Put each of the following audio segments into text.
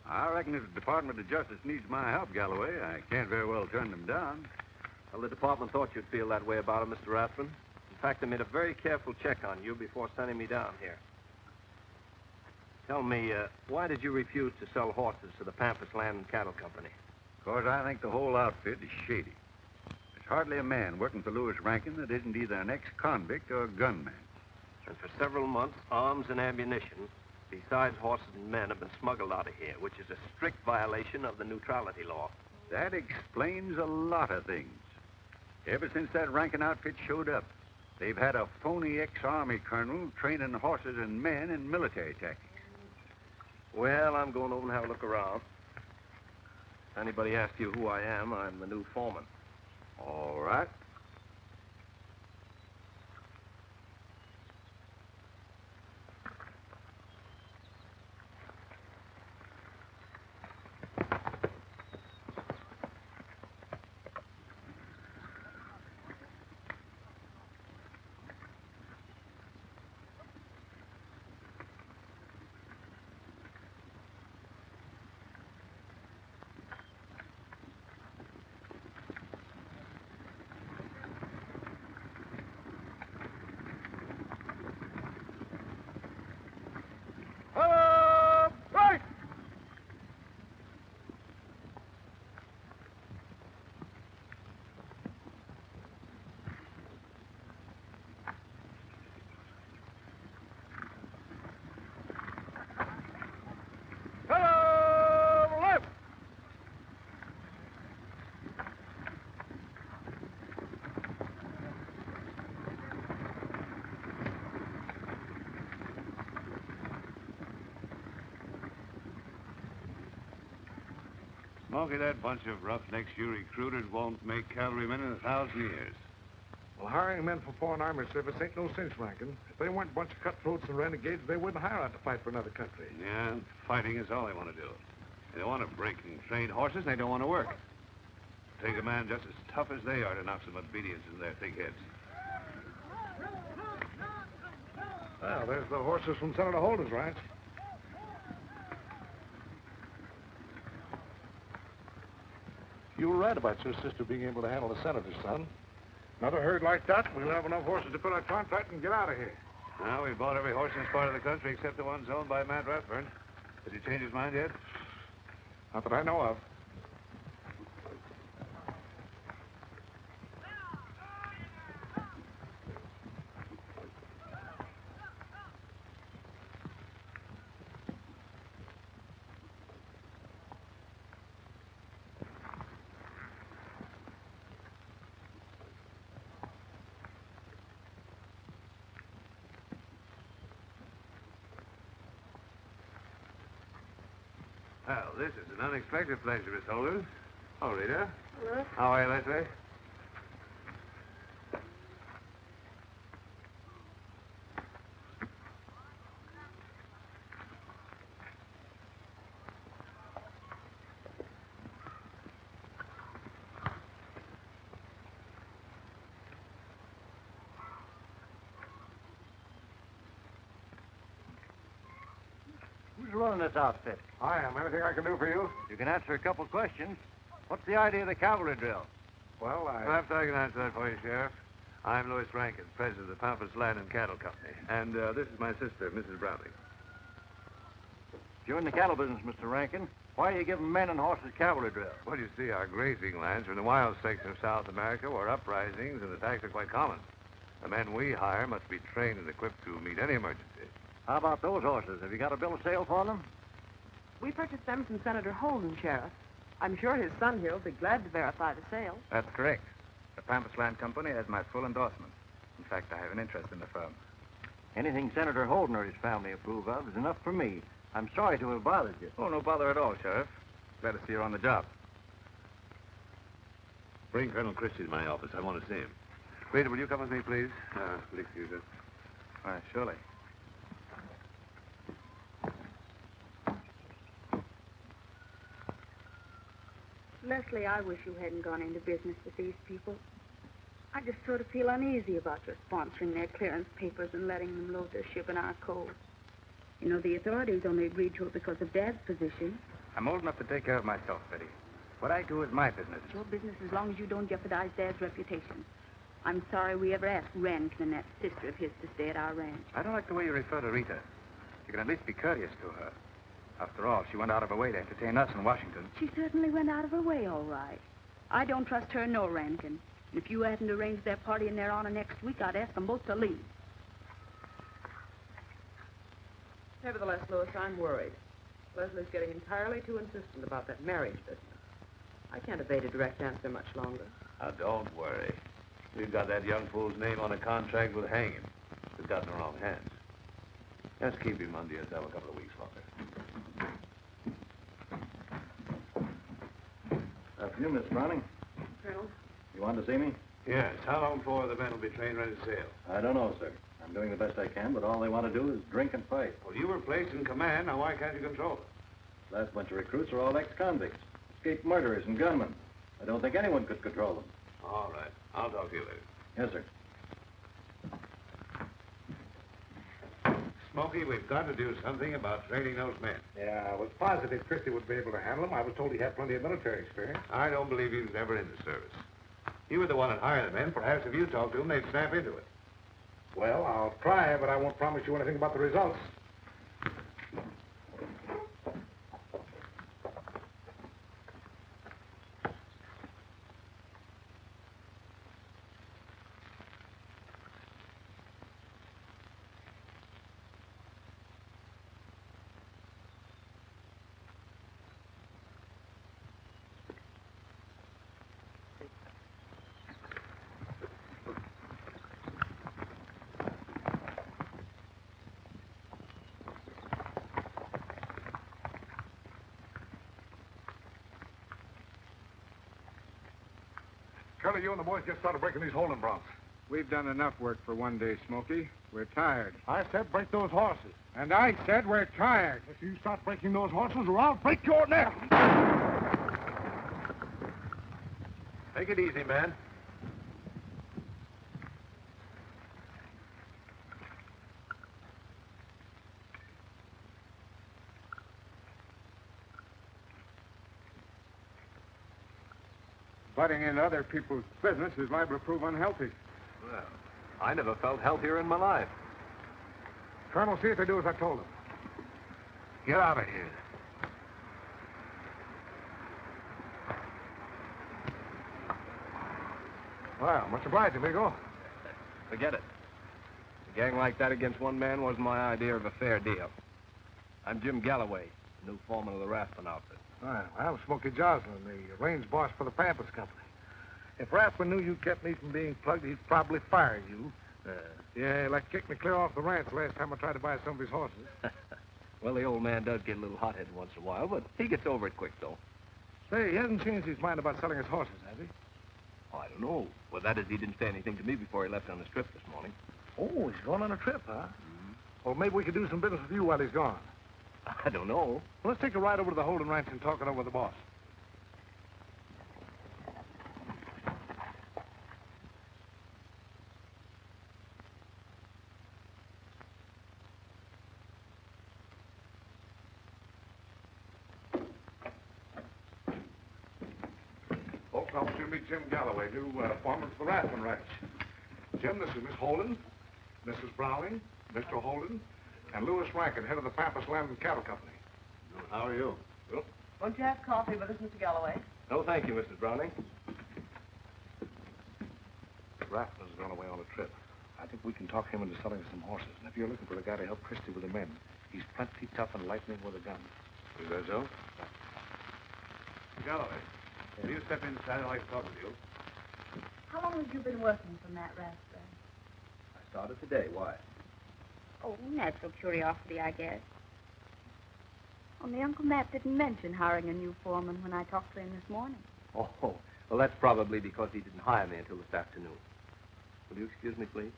I reckon if the Department of Justice needs my help, Galloway, I can't very well turn them down. Well, the department thought you'd feel that way about it, Mr. Rathman. In fact, they made a very careful check on you before sending me down here. Tell me, why did you refuse to sell horses to the Pampas Land and Cattle Company? Because I think the whole outfit is shady. There's hardly a man working for Louis Rankin that isn't either an ex-convict or a gunman. And for several months, arms and ammunition, besides horses and men, have been smuggled out of here, which is a strict violation of the neutrality law. That explains a lot of things. Ever since that Rankin outfit showed up, they've had a phony ex-army colonel training horses and men in military tactics. Well, I'm going over and have a look around. If anybody asks you who I am, I'm the new foreman. All right. Smokey, that bunch of roughnecks you recruited won't make cavalrymen in 1,000 years. Well, hiring men for foreign army service ain't no cinch, Rankin. If they weren't a bunch of cutthroats and renegades, they wouldn't hire out to fight for another country. Yeah, fighting is all they want to do. They don't want to break and train horses, and they don't want to work. Take a man just as tough as they are to knock some obedience in their thick heads. Well, there's the horses from Senator Holden's ranch. You were right about your sister being able to handle the senator's son. Another herd like that, we'll have enough horses to fill our contract and get out of here. Now, we've bought every horse in this part of the country except the ones owned by Matt Rathburn. Has he changed his mind yet? Not that I know of. Well, this is an unexpected pleasure, Miss Holden. Oh, Rita. Hello? How are you, Leslie? Who's running this outfit? I am. Anything I can do for you? You can answer a couple questions. What's the idea of the cavalry drill? Well, Perhaps I can answer that for you, Sheriff. I'm Louis Rankin, president of the Pampas Land and Cattle Company. And this is my sister, Mrs. Browning. You're in the cattle business, Mr. Rankin. Why are you giving men and horses cavalry drill? Well, you see, our grazing lands are in the wild section of South America where uprisings and attacks are quite common. The men we hire must be trained and equipped to meet any emergency. How about those horses? Have you got a bill of sale for them? We purchased them from Senator Holden, Sheriff. I'm sure his son here will be glad to verify the sale. That's correct. The Pampas Land Company has my full endorsement. In fact, I have an interest in the firm. Anything Senator Holden or his family approve of is enough for me. I'm sorry to have bothered you. Oh, no bother at all, Sheriff. Glad to see you're on the job. Bring Colonel Christie to my office. I want to see him. Rita, will you come with me, please? Will you excuse us? Why, surely. Leslie, I wish you hadn't gone into business with these people. I just sort of feel uneasy about your sponsoring their clearance papers and letting them load their ship in our cove. You know, the authorities only agreed to it because of Dad's position. I'm old enough to take care of myself, Betty. What I do is my business. It's your business as long as you don't jeopardize Dad's reputation. I'm sorry we ever asked Rankin and that sister of his to stay at our ranch. I don't like the way you refer to Rita. You can at least be courteous to her. After all, she went out of her way to entertain us in Washington. She certainly went out of her way, all right. I don't trust her nor Rankin. And if you hadn't arranged their party in their honor next week, I'd ask them both to leave. Nevertheless, Louis, I'm worried. Leslie's getting entirely too insistent about that marriage business. I can't evade a direct answer much longer. Now, don't worry. We've got that young fool's name on a contract with hanging. We've got in the wrong hands. Let's keep him under yourself a couple of weeks longer. Afternoon, Miss Browning. Colonel? You want to see me? Yes. How long before the men will be trained ready to sail? I don't know, sir. I'm doing the best I can, but all they want to do is drink and fight. Well, you were placed in command. Now, why can't you control them? Last bunch of recruits are all ex-convicts, escaped murderers and gunmen. I don't think anyone could control them. All right. I'll talk to you later. Yes, sir. Smokey, we've got to do something about training those men. Yeah, I was positive Christie would be able to handle them. I was told he had plenty of military experience. I don't believe he was ever in the service. You were the one that hired the men. Perhaps if you talked to them, they'd snap into it. Well, I'll try, but I won't promise you anything about the results. Curly, you and the boys just started breaking these holding broncs. We've done enough work for one day, Smokey. We're tired. I said break those horses. And I said we're tired. If you start breaking those horses, or I'll break your neck. Take it easy, man. Butting in other people's business is liable to prove unhealthy. Well, I never felt healthier in my life. Colonel, see if they do as I told them. Get out of here. Well, much obliged, amigo. Forget it. A gang like that against one man wasn't my idea of a fair deal. I'm Jim Galloway, new foreman of the Rathbun outfit. Well, I'm Smokey Joslin, the range boss for the Pampas Company. If Rathbun knew you kept me from being plugged, he'd probably fire you. Yeah, he like kicked me clear off the ranch last time I tried to buy some of his horses. Well, the old man does get a little hot-headed once in a while, but he gets over it quick, though. Say, he hasn't changed his mind about selling his horses, has he? Oh, I don't know. Well, that is, he didn't say anything to me before he left on his trip this morning. Oh, he's going on a trip, huh? Mm-hmm. Well, maybe we could do some business with you while he's gone. I don't know. Well, let's take a ride over to the Holden Ranch and talk it over with the boss. Folks, I want you to meet Jim Galloway, new foreman for the Rathbun Ranch. Jim, this is Miss Holden, Mrs. Browning, Mr. Holden, and Louis Rankin, head of the Pampas Land and Cattle Company. How are you? Well, Won't you have coffee with us, Mr. Galloway? No, thank you, Mrs. Browning. Rathbun's gone away on a trip. I think we can talk him into selling us some horses. And if you're looking for a guy to help Christie with the men, he's plenty tough and lightning with a gun. Is that so? Galloway, will you step inside? I'd like to talk with you. How long have you been working for Matt Rathbun? I started today. Why? Oh, natural curiosity, I guess. Only Uncle Matt didn't mention hiring a new foreman when I talked to him this morning. Oh, well, that's probably because he didn't hire me until this afternoon. Will you excuse me, please?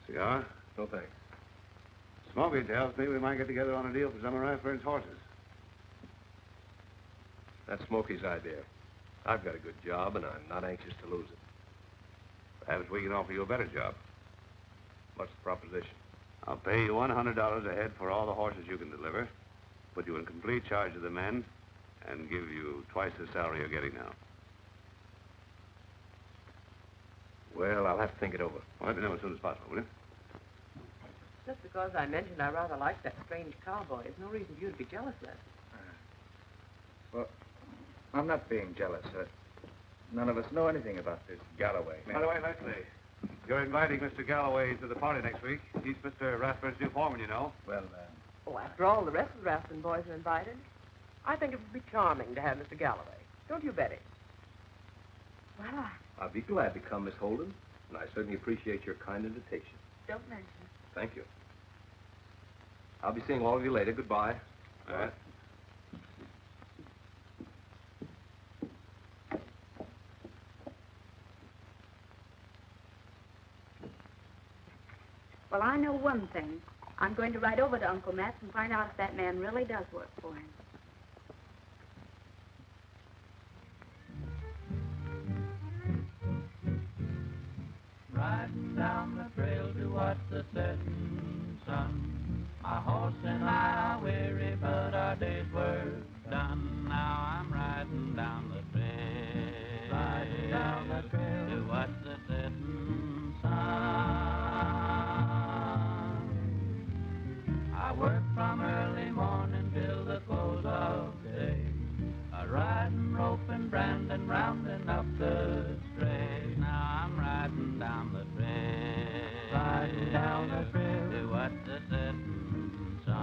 Cigar? No, thanks. Smokey tells me we might get together on a deal for some of Rathbun's horses. That's Smokey's idea. I've got a good job, and I'm not anxious to lose it. Perhaps we can offer you a better job. What's the proposition? I'll pay you $100 a head for all the horses you can deliver, put you in complete charge of the men, and give you twice the salary you're getting now. Well, I'll have to think it over. Well, let me know as soon as possible, will you? Just because I mentioned I rather like that strange cowboy is no reason for you to be jealous, Leslie. Well, I'm not being jealous. None of us know anything about this Galloway. By the way, Leslie, you're inviting Mr. Galloway to the party next week. He's Mr. Rathbun's new foreman, you know. Well, Oh, after all, the rest of the Rathbun boys are invited. I think it would be charming to have Mr. Galloway. Don't you, Betty? Well, I'll be glad to come, Miss Holden, and I certainly appreciate your kind invitation. don't mention it. Thank you. I'll be seeing all of you later. Goodbye. All right. Well, I know one thing. I'm going to ride over to Uncle Matt's and find out if that man really does work for him. Riding down the trail to watch the setting sun. My horse and I are weary, but our day's work done. Now I'm riding down the trail, riding down the trail to watch the setting sun. I work from early morning till the close of day, riding, roping, branding, rounding up the strays. Now I'm riding down the trail, riding down the trail to watch the setting sun.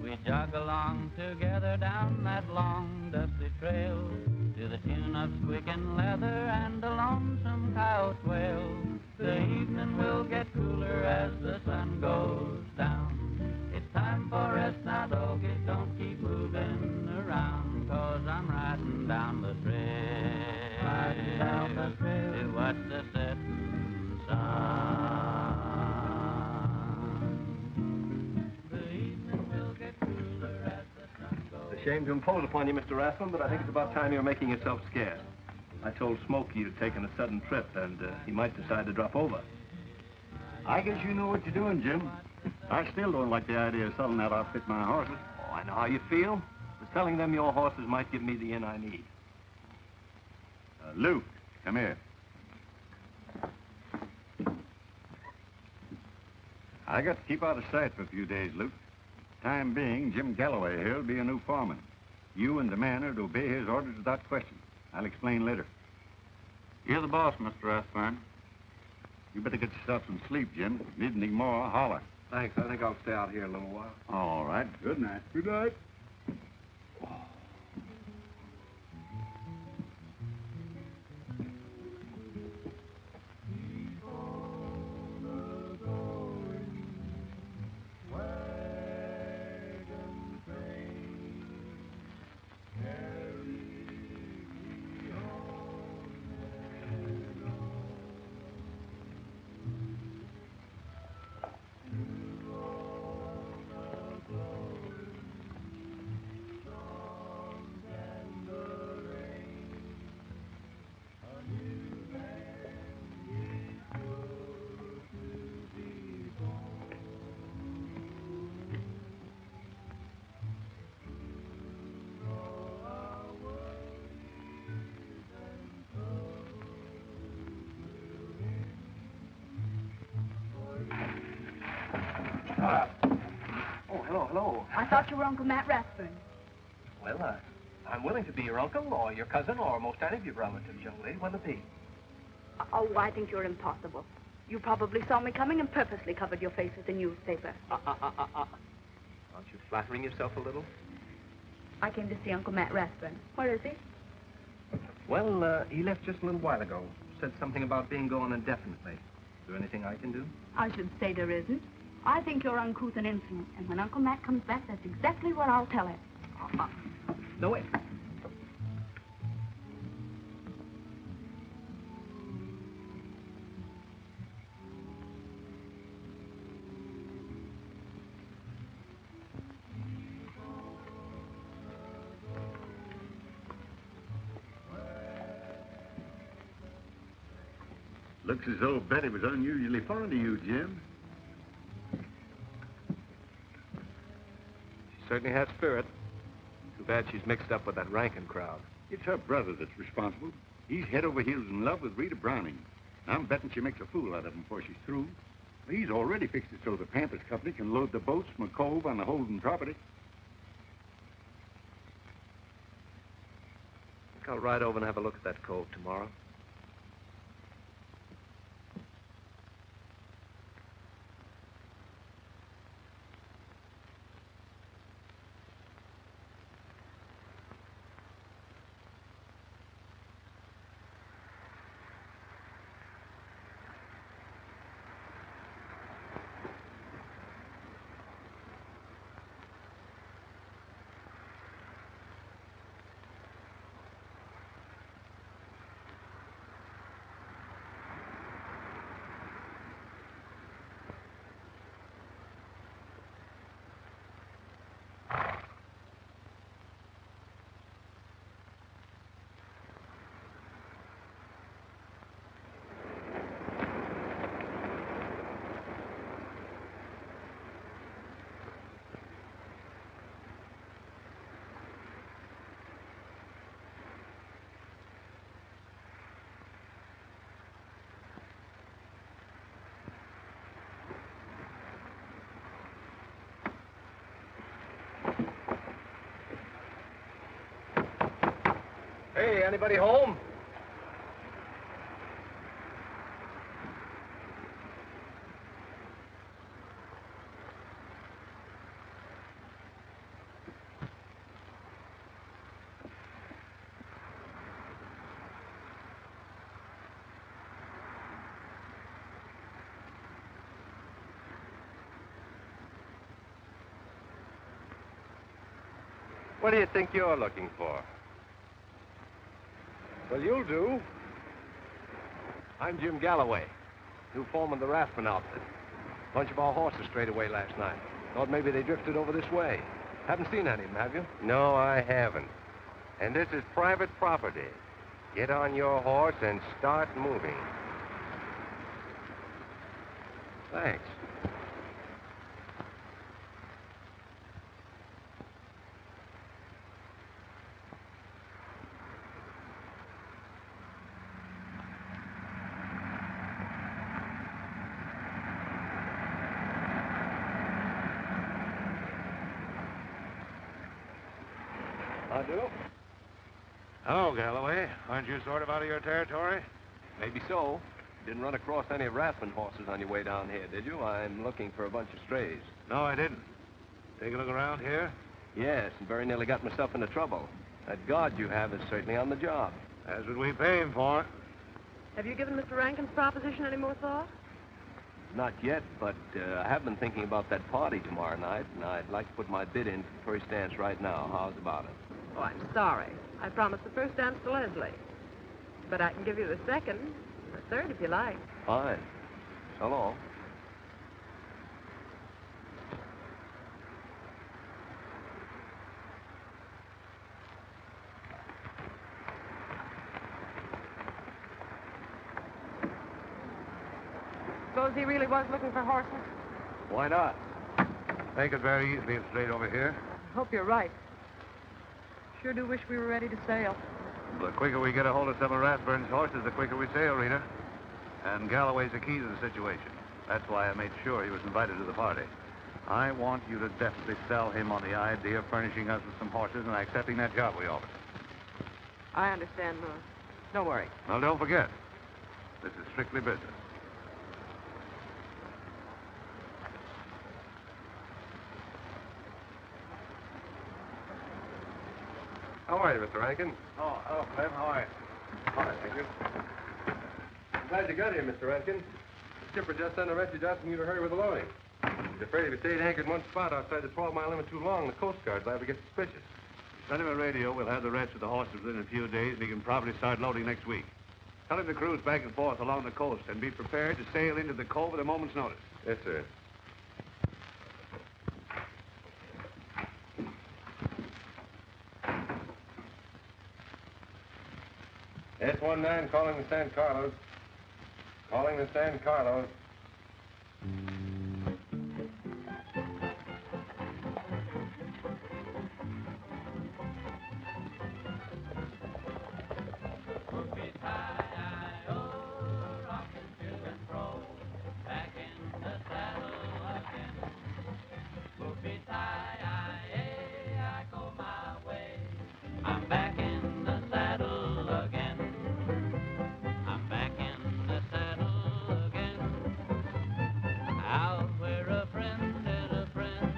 We jog along together down that long, dusty trail to the tune of squeaking leather and a lonesome coyote wail. The evening will get cooler as the sun goes down. It's time for rest now, doggy, don't keep moving around, 'cause I'm riding down the trail, riding down the trail to watch the setting sun. The evening will get cooler as the sun goes. It's a shame to impose upon you, Mr. Rathbun, but I think it's about time you were making yourself scarce. I told Smokey you'd taken a sudden trip, and he might decide to drop over. I guess you know what you're doing, Jim. I still don't like the idea of selling that outfit my horses. Oh, I know how you feel. I was telling them your horses might give me the in I need. Luke, come here. I got to keep out of sight for a few days, Luke. Time being, Jim Galloway here'll be a new foreman. You and the man are to obey his orders without question. I'll explain later. you're the boss, Mr. Rathbun. You better get yourself some sleep, Jim. Need anything more, holler. Thanks. I think I'll stay out here a little while. All right. Good night. Good night. Oh, hello. I thought you were Uncle Matt Rathbun. Well, I'm willing to be your uncle or your cousin or most any of your relatives, young lady. What'll it be? Oh, I think you're impossible. You probably saw me coming and purposely covered your face with the newspaper. Aren't you flattering yourself a little? I came to see Uncle Matt Rathbun. Where is he? Well, he left just a little while ago. Said something about being gone indefinitely. Is there anything I can do? I should say there isn't. I think you're uncouth and insolent, and when Uncle Matt comes back, that's exactly what I'll tell him. No, wait. Looks as though Betty was unusually fond of you, Jim. She certainly has spirit. Too bad she's mixed up with that Rankin crowd. It's her brother that's responsible. He's head over heels in love with Rita Browning. I'm betting she makes a fool out of him before she's through. He's already fixed it so the Pampers Company can load the boats from a cove on the Holden property. I think I'll ride over and have a look at that cove tomorrow. Hey, anybody home? What do you think you're looking for? Well, you'll do. I'm Jim Galloway, new foreman of the Rathman outfit. Bunch of our horses strayed away last night. Thought maybe they drifted over this way. Haven't seen any of them, have you? No, I haven't. And this is private property. Get on your horse and start moving. Thanks. I do. Hello, Galloway. Aren't you sort of out of your territory? Maybe so. Didn't run across any of Rathman horses on your way down here, did you? I'm looking for a bunch of strays. No, I didn't. Take a look around here? Yes, and very nearly got myself into trouble. That guard you have is certainly on the job. That's what we pay him for. Have you given Mr. Rankin's proposition any more thought? Not yet, but I have been thinking about that party tomorrow night, and I'd like to put my bid in for the first dance right now. How's about it? Oh, I'm sorry. I promised the first dance to Leslie. But I can give you the second, the third if you like. Fine. So long. Suppose he really was looking for horses? Why not? They could very easily have strayed over here. I hope you're right. Sure do wish we were ready to sail. The quicker we get a hold of some of Rathburn's horses, the quicker we sail, Rita. And Galloway's the key to the situation. That's why I made sure he was invited to the party. I want you to definitely sell him on the idea of furnishing us with some horses and accepting that job we offered. I understand, Louis. Don't worry. Well, don't forget, this is strictly business. How are you, Mr. Rankin? Oh, hello, Clem. How are you? Fine, thank you. I'm glad you got here, Mr. Rankin. The skipper just sent a message asking you to hurry with the loading. He's afraid if he stayed anchored in one spot outside the 12-mile limit too long, the Coast Guard's liable to get suspicious. Send him a radio. We'll have the rest of the horses within a few days, and he can probably start loading next week. Tell him to cruise back and forth along the coast and be prepared to sail into the cove at a moment's notice. Yes, sir. S-19 calling the San Carlos. Calling the San Carlos. I'm back in the saddle again. I'm back in the saddle again. Out where a friend is a friend,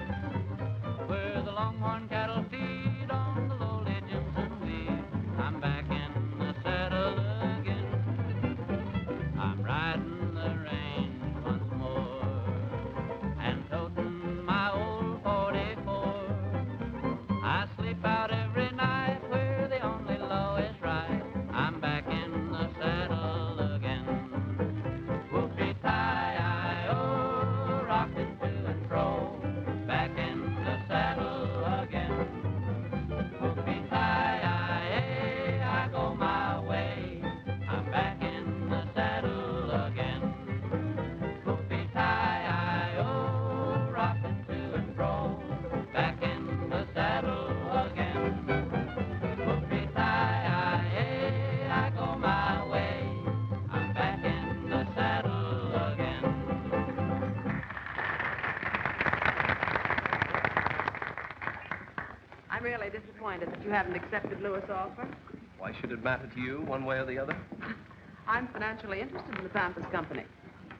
where the longhorn cattle feed on the lowly Jimson weed. I'm back in the saddle again. I'm riding the range once more and toting my old 44. I sleep out every night where the only law is right. I'm back in the saddle again. Whoopie-tie-I-O, rocking to and fro. Back in the saddle again. Whoopie-tie-I-A, I go my way. I'm back in the saddle again. Whoopie-tie-I-O, rocking to and fro. Back in the saddle again. Whoopie-tie-I-A, I go my way. I'm back in the saddle again. I'm really disappointed that you haven't accepted Louis' offer. Why should it matter to you, one way or the other? I'm financially interested in the Pampas Company.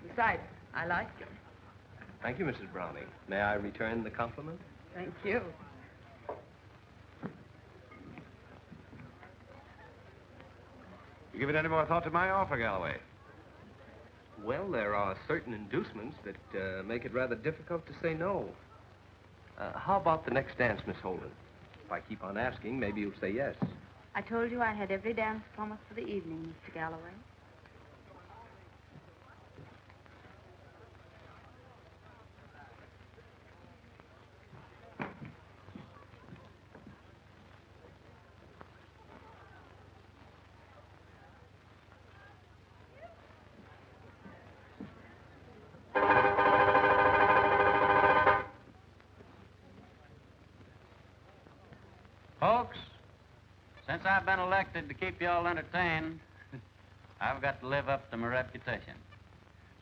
Besides, I like you. Thank you, Mrs. Browning. May I return the compliment? Thank you. You given any more thought to my offer, Galloway? Well, there are certain inducements that make it rather difficult to say no. How about the next dance, Miss Holden? If I keep on asking, maybe you'll say yes. I told you I had every dance promised for the evening, Mr. Galloway. Folks, since I've been elected to keep you all entertained, I've got to live up to my reputation.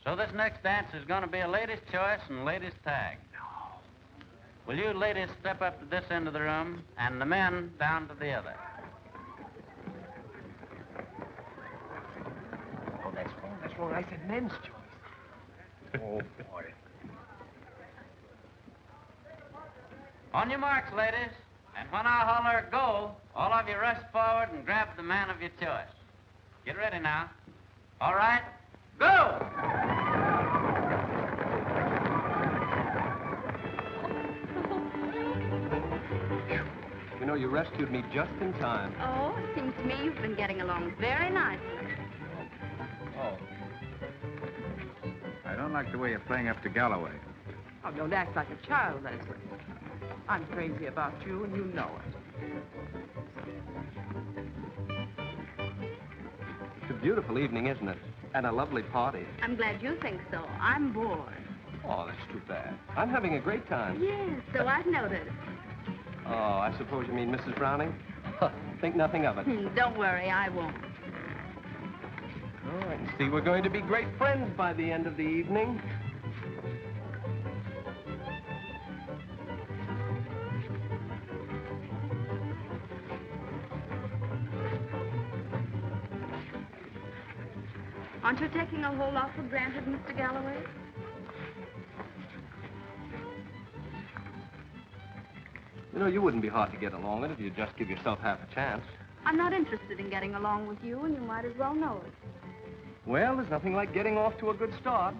So this next dance is going to be a ladies' choice and ladies' tag. Will you ladies step up to this end of the room and the men down to the other? Oh, that's wrong. That's wrong. I said men's choice. Oh, boy. On your marks, ladies. And when I holler go, all of you rush forward and grab the man of your choice. Get ready now. All right, go! You know, you rescued me just in time. Oh, it seems to me you've been getting along very nicely. Oh. I don't like the way you're playing up to Galloway. Oh, don't act like a child, Leslie. I'm crazy about you, and you know it. It's a beautiful evening, isn't it? And a lovely party. I'm glad you think so. I'm bored. Oh, that's too bad. I'm having a great time. Yes, so I've noted. Oh, I suppose you mean Mrs. Browning? Think nothing of it. Don't worry, I won't. Oh, I can see we're going to be great friends by the end of the evening. Aren't you taking a whole lot for granted, Mr. Galloway? You know, you wouldn't be hard to get along with if you'd just give yourself half a chance. I'm not interested in getting along with you, and you might as well know it. Well, there's nothing like getting off to a good start.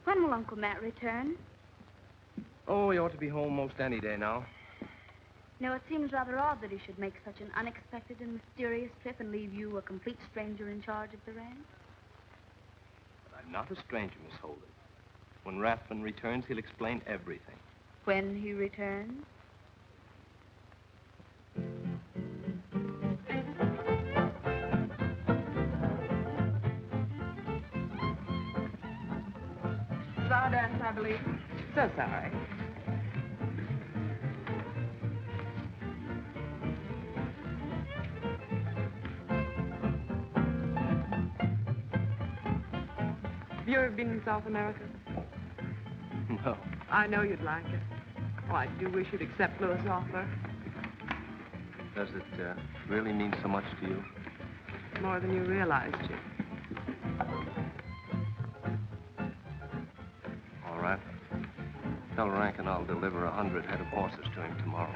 When will Uncle Matt return? Oh, he ought to be home most any day now. No, it seems rather odd that he should make such an unexpected and mysterious trip and leave you, a complete stranger, in charge of the ranch. But I'm not a stranger, Miss Holden. When Rathbun returns, he'll explain everything. When he returns? I believe. So sorry. Have you ever been in South America? No. I know you'd like it. Oh, I do wish you'd accept Louis' offer. Does it really mean so much to you? More than you realize, Jim. All right. Tell Rankin I'll deliver 100 head of horses to him tomorrow.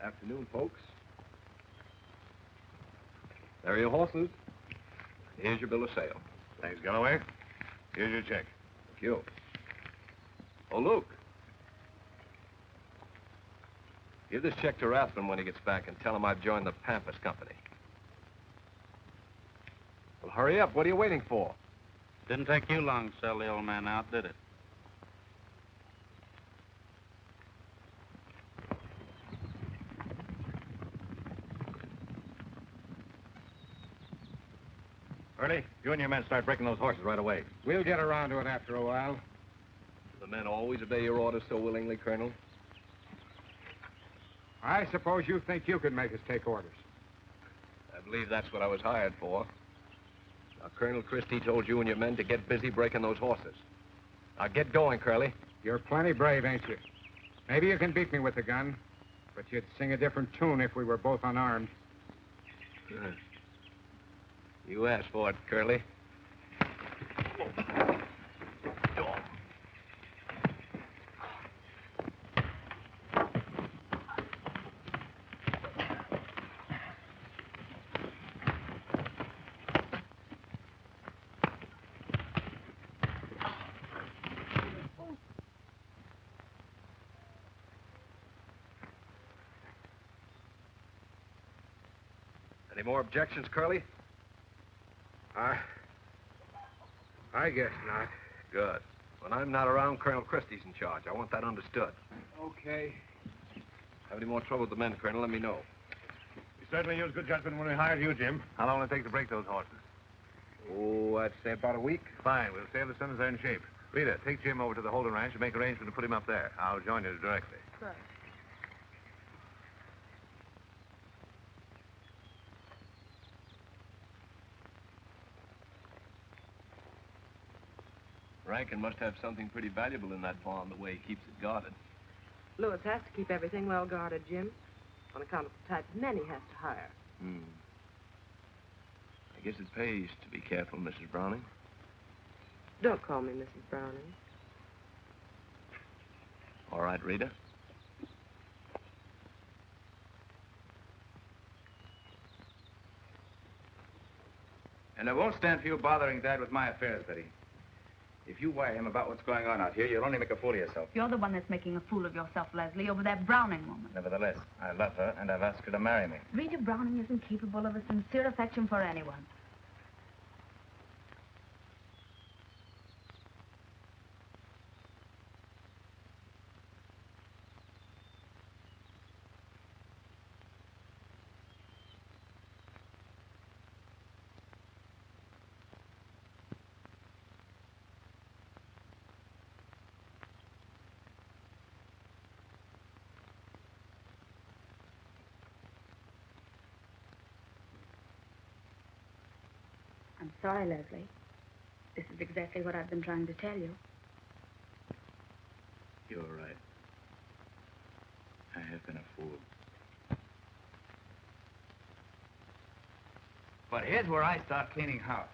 Afternoon, folks. There are your horses. Here's your bill of sale. Thanks, Galloway. Here's your check. Thank you. Oh, Luke. Give this check to Rathman when he gets back and tell him I've joined the Pampas Company. Well, hurry up. What are you waiting for? Didn't take you long to sell the old man out, did it? Early, you and your men start breaking those horses right away. We'll get around to it after a while. Do the men always obey your orders so willingly, Colonel? I suppose you think you could make us take orders. I believe that's what I was hired for. Now, Colonel Christie told you and your men to get busy breaking those horses. Now, get going, Curly. You're plenty brave, ain't you? Maybe you can beat me with the gun, but you'd sing a different tune if we were both unarmed. You asked for it, Curly. Any more objections, Curly? I guess not. Good. When I'm not around, Colonel Christie's in charge. I want that understood. Okay. Have any more trouble with the men, Colonel, let me know. We certainly used good judgment when we hired you, Jim. How long will it take to break those horses? Oh, I'd say about a week. Fine. We'll sail as soon as they're in shape. Rita, take Jim over to the Holden Ranch and make arrangements to put him up there. I'll join you directly. Right. Rankin must have something pretty valuable in that barn, the way he keeps it guarded. Louis has to keep everything well guarded, Jim, on account of the type of men he has to hire. I guess it pays to be careful, Mrs. Browning. Don't call me Mrs. Browning. All right, Rita. And I won't stand for you bothering Dad with my affairs, Betty. If you wire him about what's going on out here, you'll only make a fool of yourself. You're the one that's making a fool of yourself, Leslie, over that Browning woman. Nevertheless, I love her, and I've asked her to marry me. Rita Browning isn't capable of a sincere affection for anyone. I'm sorry, Leslie. This is exactly what I've been trying to tell you. You're right. I have been a fool. But here's where I start cleaning house.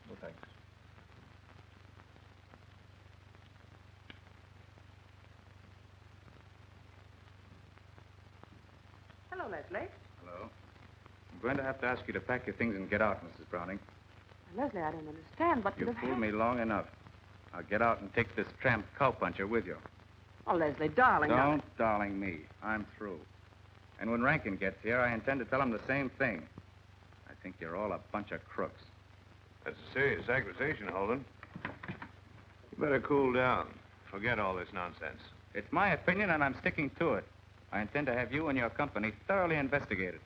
No thanks. Hello, Leslie. Hello. I'm going to have to ask you to pack your things and get out, Mrs. Browning. Leslie, I don't understand what could You've have fooled happened. me long enough. Now get out and take this tramp cowpuncher with you. Oh, Leslie, darling. now- Don't darling me. I'm through. And when Rankin gets here, I intend to tell him the same thing. I think you're all a bunch of crooks. That's a serious accusation, Holden. You better cool down. Forget all this nonsense. It's my opinion, and I'm sticking to it. I intend to have you and your company thoroughly investigated.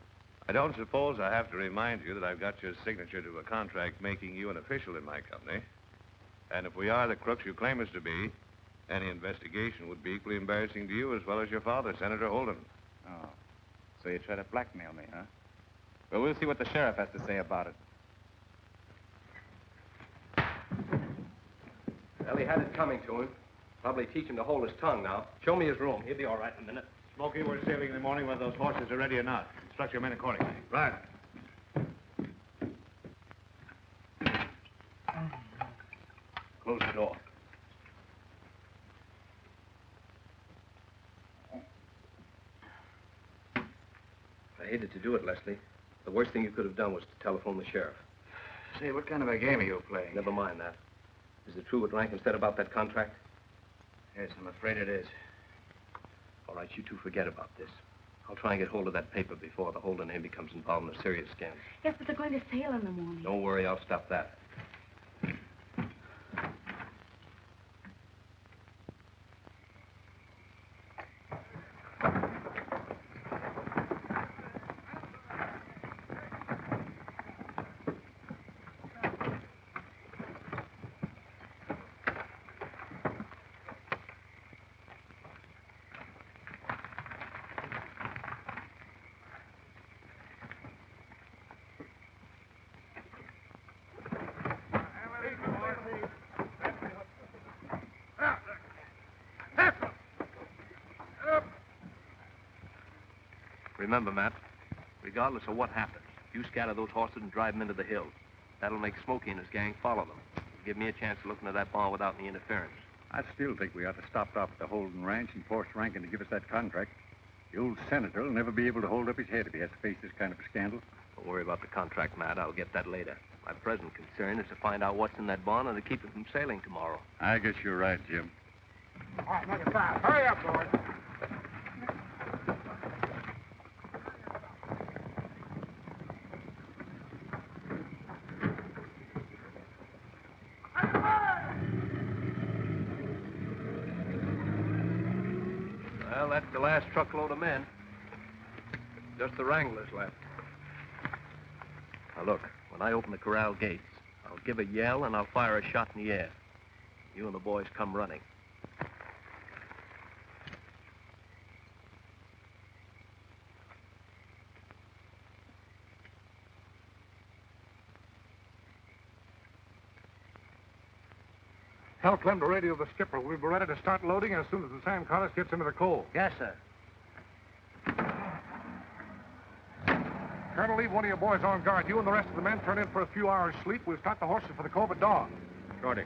I don't suppose I have to remind you that I've got your signature to a contract making you an official in my company. And if we are the crooks you claim us to be, any investigation would be equally embarrassing to you as well as your father, Senator Holden. Oh, so you try to blackmail me, huh? Well, we'll see what the sheriff has to say about it. Well, he had it coming to him. Probably teach him to hold his tongue now. Show me his room. He'll be all right in a minute. Smokey, we're sailing in the morning whether those horses are ready or not. Instruct your men accordingly. Right. Close the door. I hated to do it, Leslie. The worst thing you could have done was to telephone the sheriff. Say, what kind of a game are you playing? Never mind that. Is it true what Rankin said about that contract? Yes, I'm afraid it is. All right, you two forget about this. I'll try and get hold of that paper before the Holden name becomes involved in a serious scandal. Yes, but they're going to sail in the morning. Don't worry, I'll stop that. Remember, Matt, regardless of what happens, you scatter those horses and drive them into the hills. That'll make Smokey and his gang follow them. Give me a chance to look into that barn without any interference. I still think we ought to stop off at the Holden Ranch and force Rankin to give us that contract. The old senator will never be able to hold up his head if he has to face this kind of a scandal. Don't worry about the contract, Matt. I'll get that later. My present concern is to find out what's in that barn and to keep it from sailing tomorrow. I guess you're right, Jim. All right, make it fast. Hurry up, boys. Well, that's the last truckload of men. Just the wranglers left. Now, look, when I open the corral gates, I'll give a yell and I'll fire a shot in the air. You and the boys come running. Tell Clem to radio the skipper. We'll be ready to start loading as soon as the sand carcass gets into the cove. Yes, sir. Colonel, leave one of your boys on guard. You and the rest of the men turn in for a few hours' sleep. We'll start the horses for the cove at dawn. Shorty.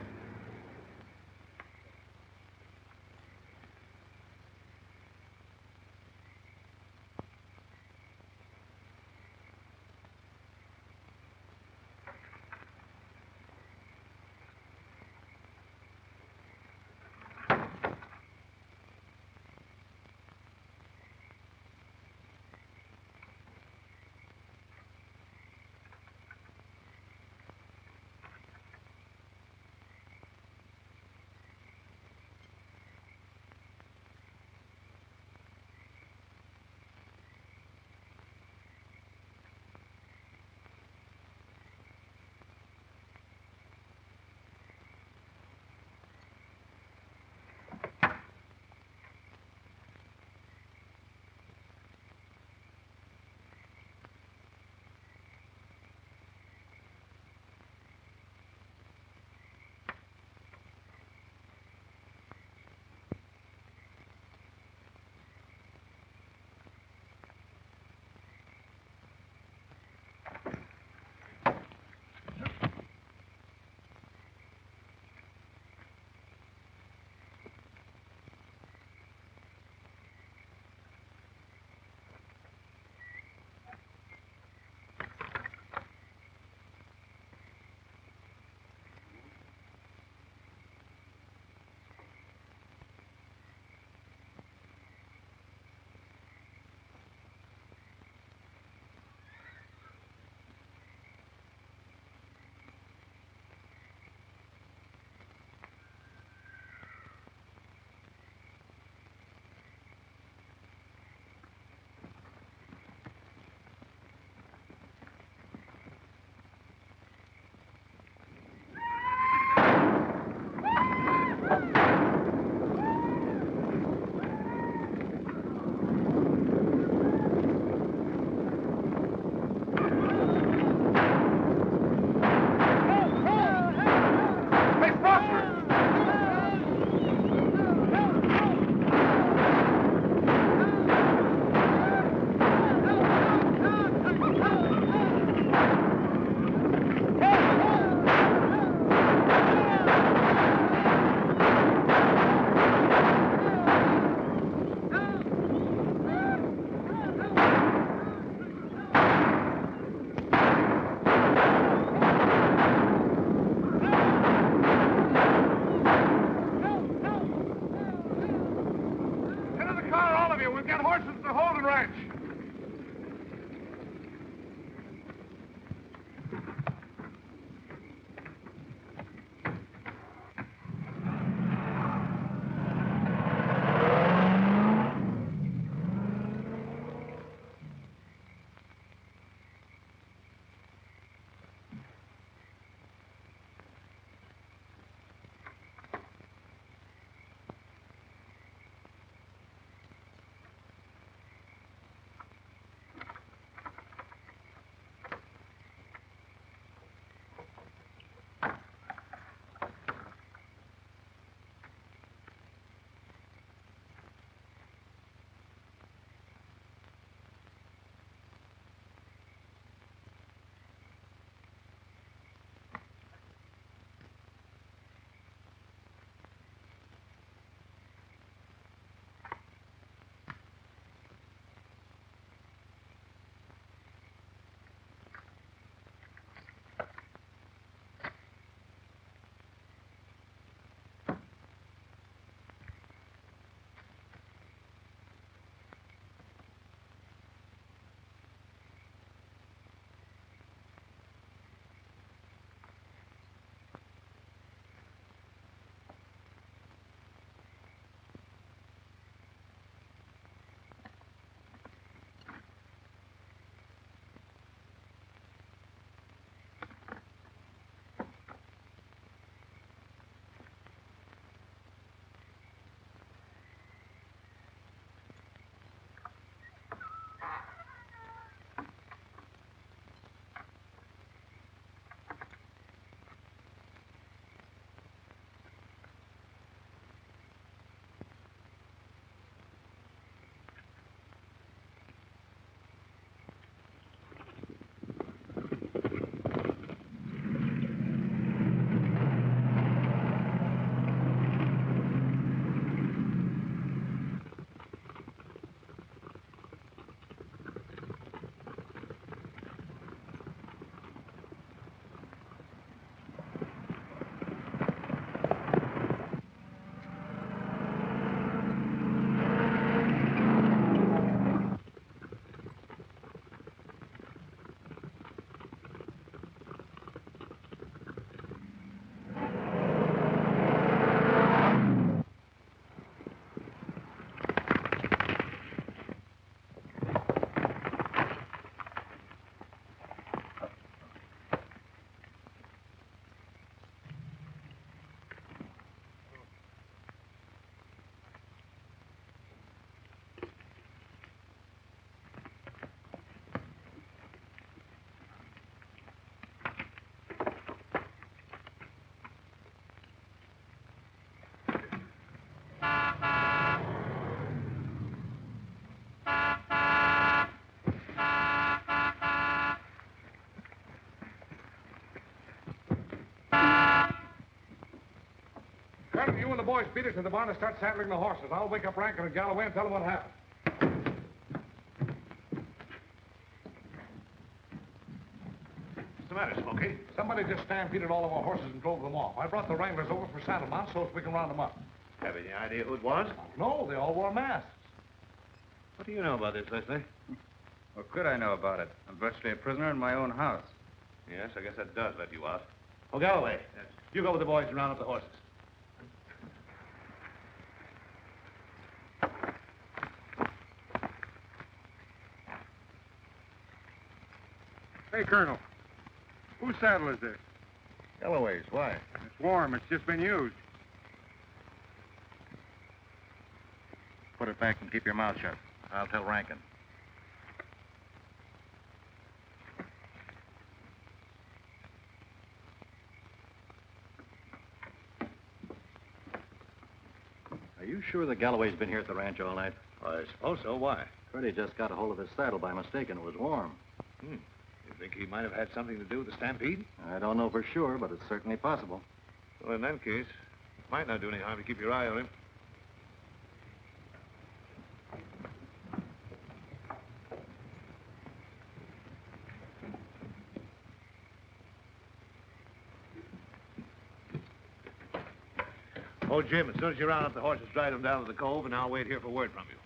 boys beat it to the barn and start saddling the horses. I'll wake up Rankin and Galloway and tell them what happened. What's the matter, Smokey? Somebody just stampeded all of our horses and drove them off. I brought the wranglers over for saddle mounts so we can round them up. Have any idea who it was? No, they all wore masks. What do you know about this, Leslie? What could I know about it? I'm virtually a prisoner in my own house. Yes, I guess that does let you out. Oh, Galloway, you go with the boys and round up the horses. Hey, Colonel. Whose saddle is this? Galloway's, why? It's warm. It's just been used. Put it back and keep your mouth shut. I'll tell Rankin. Are you sure that Galloway's been here at the ranch all night? I suppose so. Why? Freddie just got a hold of his saddle by mistake and it was warm. You think he might have had something to do with the stampede? I don't know for sure, but it's certainly possible. Well, in that case, it might not do any harm to keep your eye on him. Oh, Jim, as soon as you round up the horses, drive them down to the cove, and I'll wait here for word from you.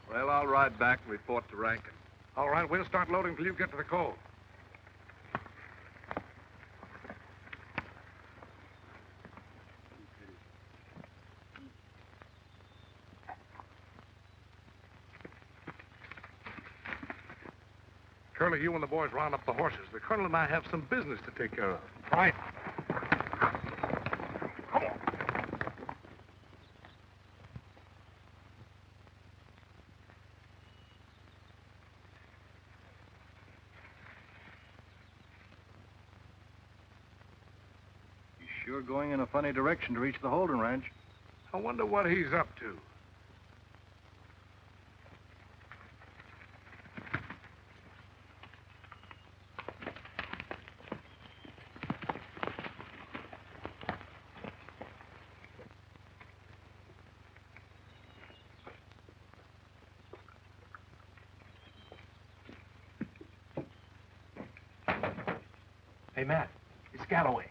Well, I'll ride back and report to Rankin. All right, we'll start loading till you get to the cove. Curly, you and the boys round up the horses. The colonel and I have some business to take care of. Right. Come on. He's sure going in a funny direction to reach the Holden Ranch. I wonder what he's up to. Hey, Matt, it's Galloway.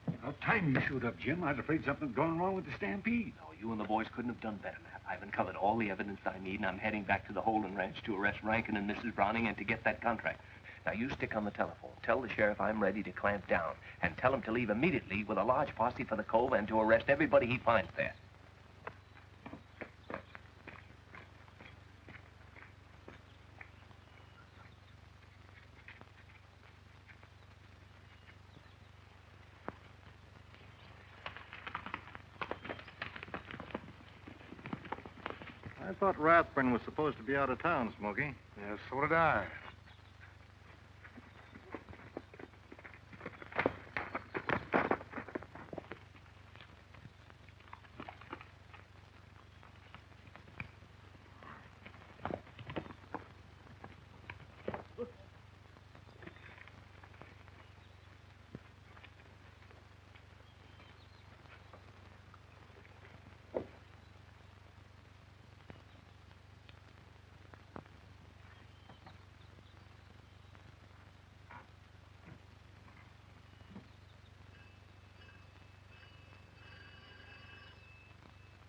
About time you showed up, Jim. I was afraid something's gone wrong with the stampede. No, you and the boys couldn't have done better, Matt. I've uncovered all the evidence I need, and I'm heading back to the Holden Ranch to arrest Rankin and Mrs. Browning and to get that contract. Now, you stick on the telephone. Tell the sheriff I'm ready to clamp down, and tell him to leave immediately with a large posse for the cove and to arrest everybody he finds there. I thought Rathburn was supposed to be out of town, Smokey. Yes, so did I.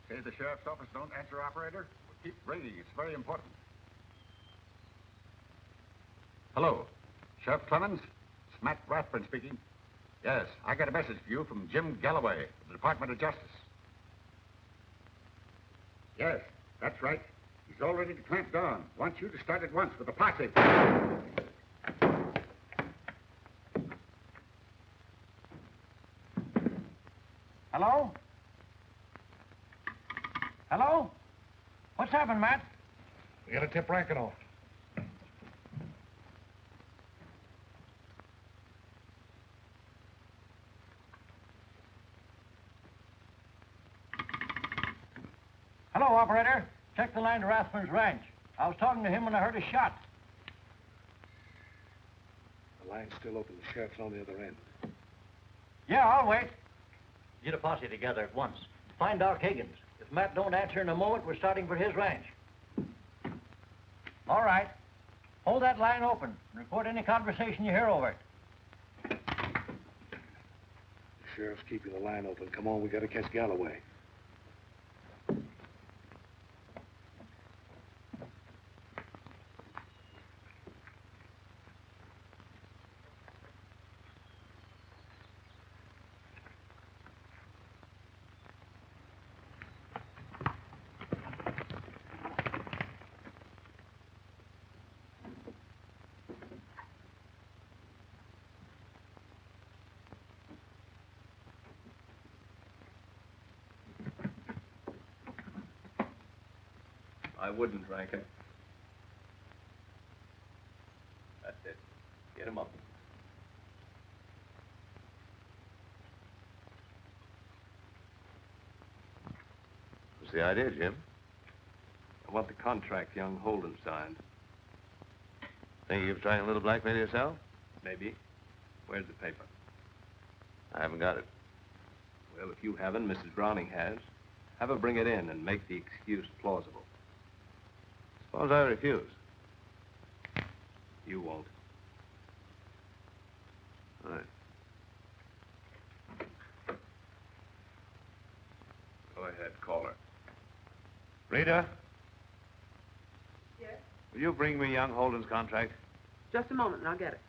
Say the sheriff's office don't answer, operator. We'll keep ringing. It's very important. Hello. Sheriff Clemens? It's Matt Rathburn speaking. Yes, I got a message for you from Jim Galloway, of the Department of Justice. Yes, that's right. He's all ready to clamp down. Wants you to start at once with a posse. Hello? Hello? What's happened, Matt? We got to tip Rankin off. Hello, operator. Check the line to Rathbun's ranch. I was talking to him when I heard a shot. The line's still open. The sheriff's on the other end. Yeah, I'll wait. Get a posse together at once. Find Doc Higgins. If Matt don't answer in a moment, we're starting for his ranch. All right. Hold that line open and report any conversation you hear over it. The sheriff's keeping the line open. Come on, we got to catch Galloway. I wouldn't, Rankin. That's it. Get him up. What's the idea, Jim? I want the contract young Holden signed. Think you've tried a little blackmail yourself? Maybe. Where's the paper? I haven't got it. Well, if you haven't, Mrs. Browning has. Have her bring it in and make the excuse plausible. Suppose I refuse. You won't. All right. Go ahead, call her. Rita, Yes? will you bring me young Holden's contract? Just a moment, and I'll get it.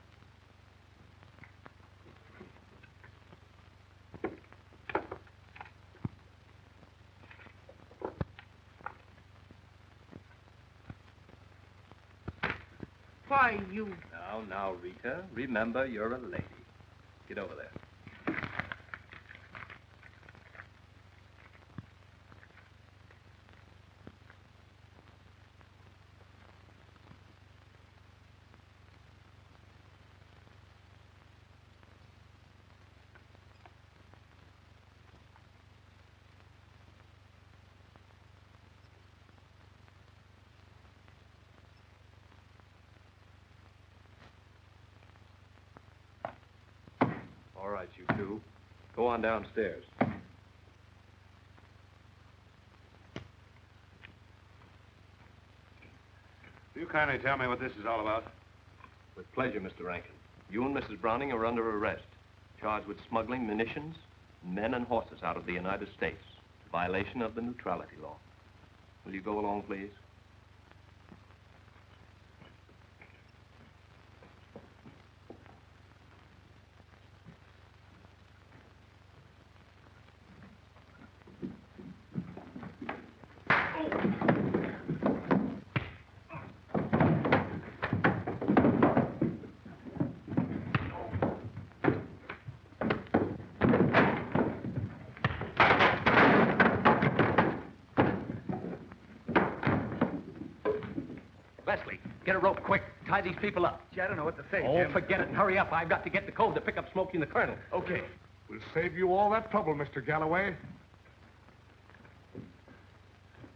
Why, you... Now, Rita, remember you're a lady. Get over there. All right, you two. Go on downstairs. Will you kindly tell me what this is all about? With pleasure, Mr. Rankin. You and Mrs. Browning are under arrest, charged with smuggling munitions, men and horses out of the United States, violation of the neutrality law. Will you go along, please? Wesley, get a rope quick. Tie these people up. Gee, I don't know what to say, Oh, Jim. forget it and hurry up. I've got to get the code to pick up Smokey and the Colonel. Okay. We'll save you all that trouble, Mr. Galloway.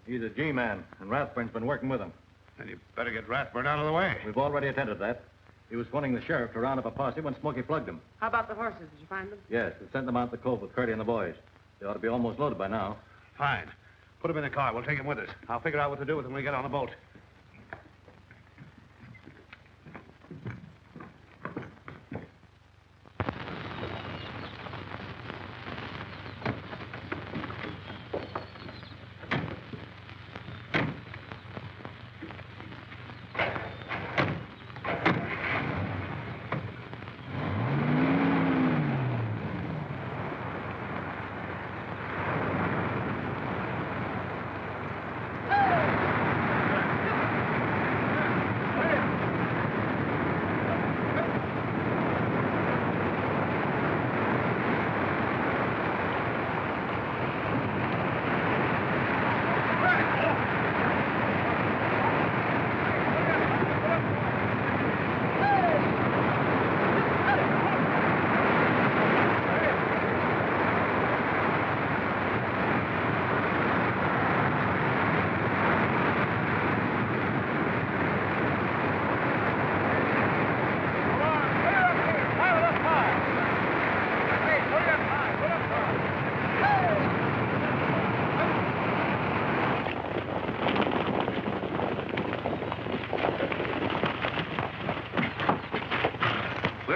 He's a G-man, and Rathbun's been working with him. Then you better get Rathburn out of the way. We've already attended that. He was phoning the sheriff to round up a posse when Smokey plugged him. How about the horses? Did you find them? Yes, we sent them out the cove with Curdy and the boys. They ought to be almost loaded by now. Fine. Put him in the car. We'll take him with us. I'll figure out what to do with him when we get on the boat.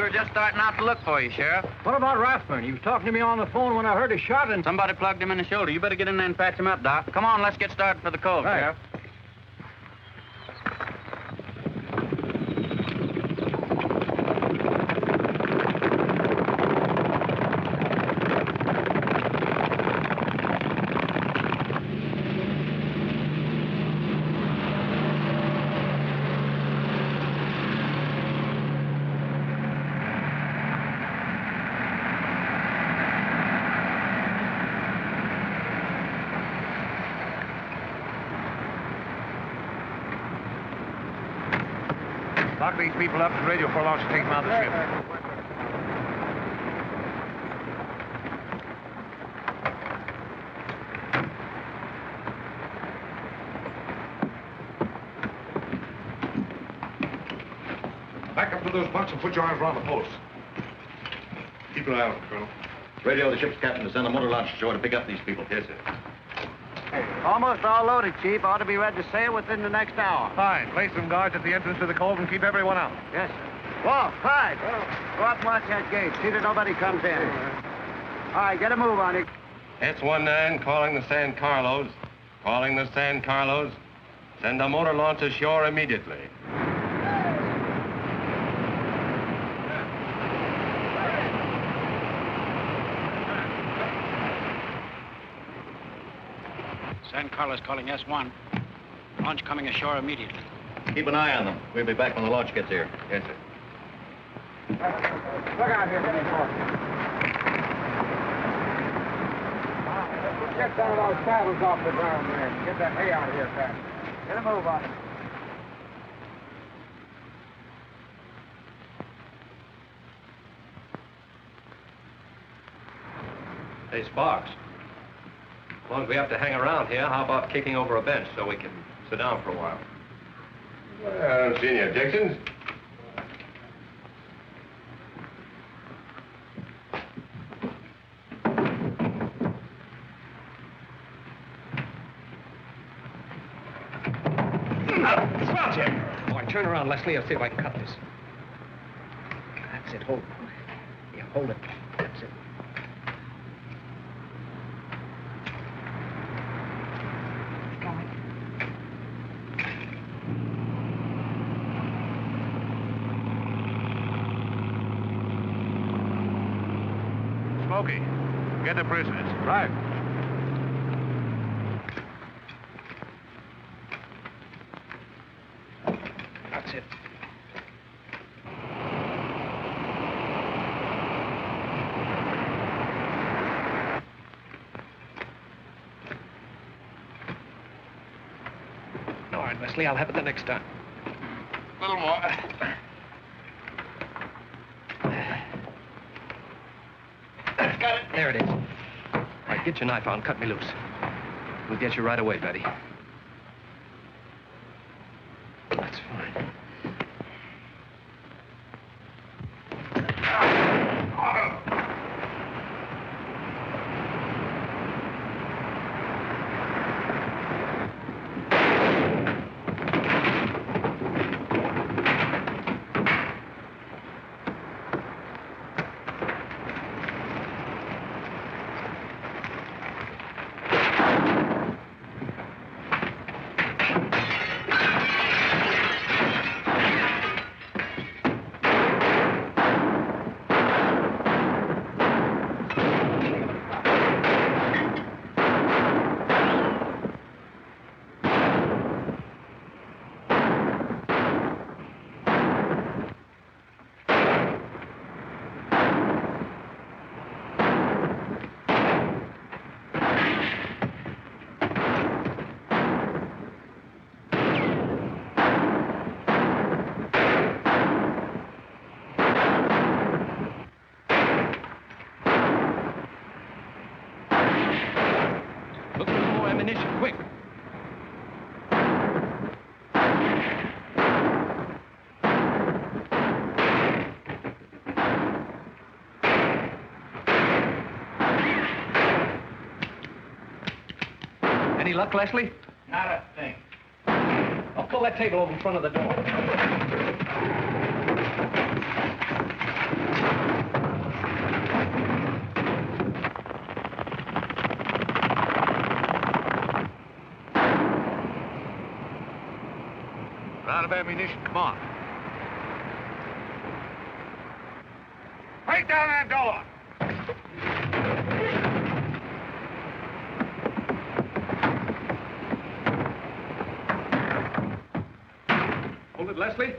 were just starting out to look for you, Sheriff. What about Rathman? He was talking to me on the phone when I heard a shot and... Somebody plugged him in the shoulder. You better get in there and patch him up, Doc. Come on, let's get started for the cove, Right. Sheriff. Lock these people up and radio for launch and take them out of the ship. Back up to those bunks and put your arms around the posts. Keep an eye on them, Colonel. Radio the ship's captain to send a motor launch ashore to pick up these people. Yes, sir. Almost all loaded, Chief. Ought to be ready to sail within the next hour. Fine. Place some guards at the entrance to the cove and keep everyone out. Yes, sir. Whoa, Clyde. Go up and watch that gate. See that nobody comes in. All right, get a move on it. S-19 calling the San Carlos. Calling the San Carlos. Send a motor launch ashore immediately. San Carlos calling S1. Launch coming ashore immediately. Keep an eye on them. We'll be back when the launch gets here. Yes, sir. Look out here, Benny Ford. Get some of those saddles off the ground there. Get that hay out of here fast. Get a move on it. Hey, Sparks. As long as we have to hang around here, how about kicking over a bench so we can sit down for a while? Well, I don't see any objections. Stop, Jim! All right, turn around, Leslie. I'll see if I can cut this. That's it. Hold it. Yeah, hold it. That's it. Smokey, get the prisoners. Right. That's it. All right, Leslie, I'll have it the next time. A little more. Got it. There it is. All right, get your knife out and cut me loose. We'll get you right away, Betty. That's fine. Look for more ammunition, quick. Any luck, Leslie? Not a thing. I'll pull that table over in front of the door. We're out of ammunition. Come on. Break down that door! Hold it, Leslie.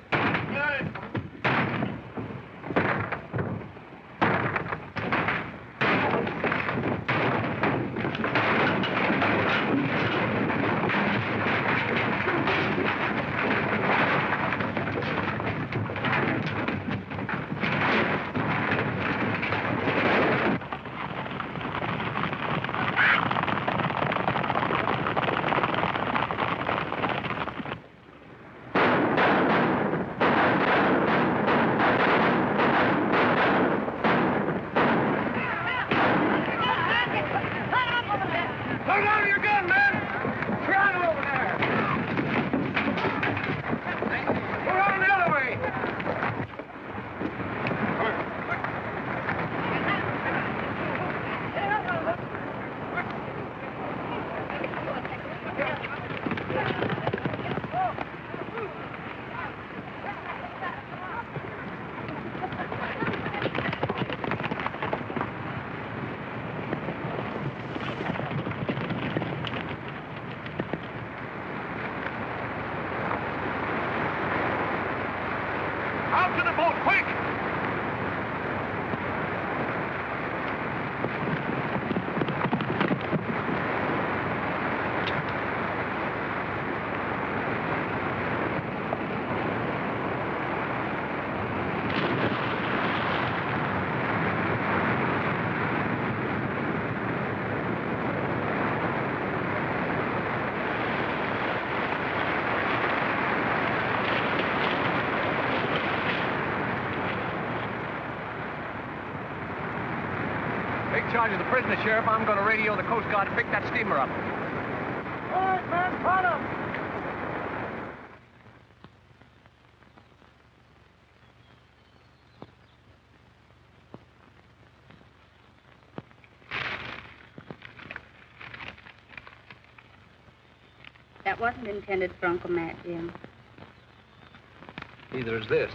Take charge of the prisoner, Sheriff. I'm going to radio the Coast Guard to pick that steamer up. All right, man, follow. That wasn't intended for Uncle Matt, Jim. Neither is this.